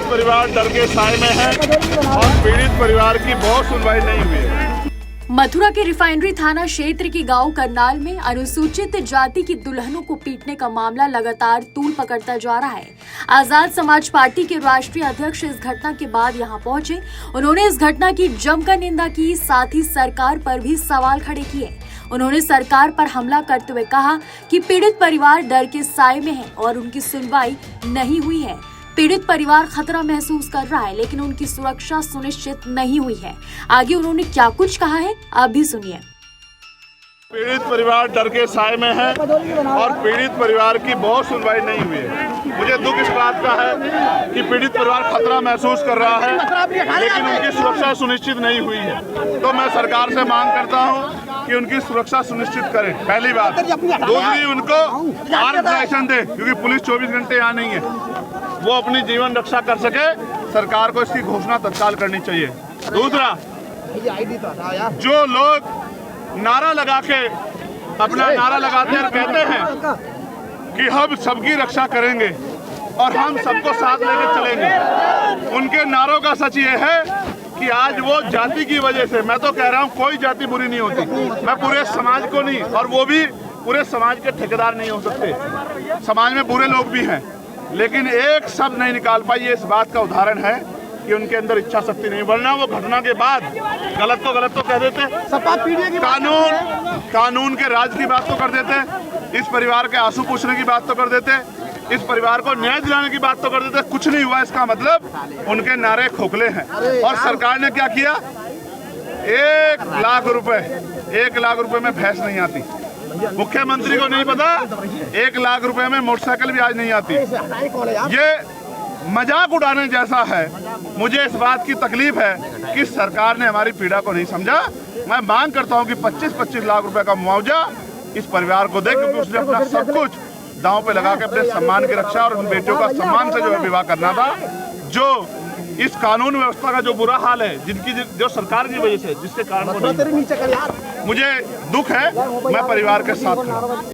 परिवार डर के साए में है और पीड़ित परिवार की बहुत सुनवाई नहीं हुई है। मथुरा के रिफाइनरी थाना क्षेत्र के गांव करनाल में अनुसूचित जाति की दुल्हनों को पीटने का मामला लगातार तूल पकड़ता जा रहा है। आजाद समाज पार्टी के राष्ट्रीय अध्यक्ष इस घटना के बाद यहां पहुंचे। उन्होंने इस घटना की जमकर निंदा की, साथ ही सरकार पर भी सवाल खड़े किए। उन्होंने सरकार पर हमला करते हुए कहा कि पीड़ित परिवार डर के साए में है और उनकी सुनवाई नहीं हुई है। पीड़ित परिवार खतरा महसूस कर रहा है, लेकिन उनकी सुरक्षा सुनिश्चित नहीं हुई है। आगे उन्होंने क्या कुछ कहा है, आप भी सुनिए। पीड़ित परिवार डर के साए में है और पीड़ित परिवार की बहुत सुनवाई नहीं हुई है। मुझे दुख इस बात का है कि पीड़ित परिवार खतरा महसूस कर रहा है, लेकिन उनकी सुरक्षा सुनिश्चित नहीं हुई है। तो मैं सरकार से मांग करता हूं कि उनकी सुरक्षा सुनिश्चित करें, पहली बात। दूसरी, उनको आर्म प्रोटेक्शन दे, क्योंकि पुलिस 24 घंटे यहाँ नहीं है। वो अपनी जीवन रक्षा कर सके, सरकार को इसकी घोषणा तत्काल करनी चाहिए। दूसरा, जो लोग नारा लगा के अपना नारा लगाते और कहते हैं कि हम सबकी रक्षा करेंगे और हम सबको साथ लेकर चलेंगे, उनके नारों का सच ये है कि आज वो जाति की वजह से, मैं तो कह रहा हूँ कोई जाति बुरी नहीं होती, मैं पूरे समाज को नहीं, और वो भी पूरे समाज के ठेकेदार नहीं हो सकते। समाज में बुरे लोग भी हैं, लेकिन एक शब्द नहीं निकाल पाई। ये इस बात का उदाहरण है कि उनके अंदर इच्छा शक्ति नहीं, वरना वो घटना के बाद गलत तो कह देते, कानून के राज की बात तो कर देते, इस परिवार के आंसू पूछने की बात तो कर देते, इस परिवार को न्याय दिलाने की बात तो कर देते। कुछ नहीं हुआ, इसका मतलब उनके नारे खोखले हैं। और सरकार ने क्या किया, 1 लाख रुपए में भैंस नहीं आती। मुख्यमंत्री को नहीं पता 1 लाख रुपए में मोटरसाइकिल भी आज नहीं आती। ये मजाक उड़ाने जैसा है। मुझे इस बात की तकलीफ है कि सरकार ने हमारी पीड़ा को नहीं समझा। मैं मांग करता हूं कि 25-25 लाख रुपए का मुआवजा इस परिवार को दे, क्योंकि उसने अपना सब कुछ दांव पे लगा के अपने सम्मान की रक्षा और उन बेटियों का सम्मान से जो है विवाह करना था। जो इस कानून व्यवस्था का जो बुरा हाल है, जो सरकार की वजह से, जिसके कारण मुझे दुख है, मैं परिवार के साथ हूं।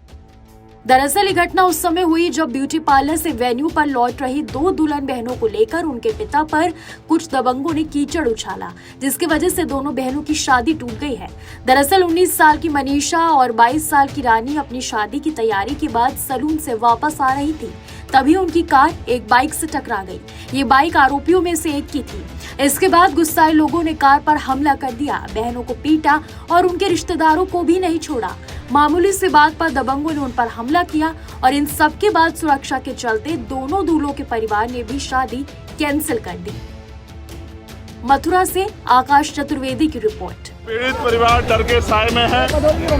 दरअसल ये घटना उस समय हुई जब ब्यूटी पार्लर से वेन्यू पर लौट रही 2 दुल्हन बहनों को लेकर उनके पिता पर कुछ दबंगों ने कीचड़ उछाला, जिसकी वजह से दोनों बहनों की शादी टूट गई है। दरअसल 19 साल की मनीषा और 22 साल की रानी अपनी शादी की तैयारी के बाद सैलून से वापस आ रही थी, तभी उनकी कार एक बाइक से टकरा गई। ये बाइक आरोपियों में से एक की थी। इसके बाद गुस्साए लोगों ने कार पर हमला कर दिया, बहनों को पीटा और उनके रिश्तेदारों को भी नहीं छोड़ा। मामूली सी बात पर दबंगों ने उन पर हमला किया और इन सब के बाद सुरक्षा के चलते दोनों दूल्हों के परिवार ने भी शादी कैंसिल कर दी। मथुरा से आकाश चतुर्वेदी की रिपोर्ट। पीड़ित परिवार डर के साए में है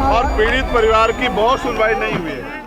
और पीड़ित परिवार की बहुत सुनवाई नहीं हुई है।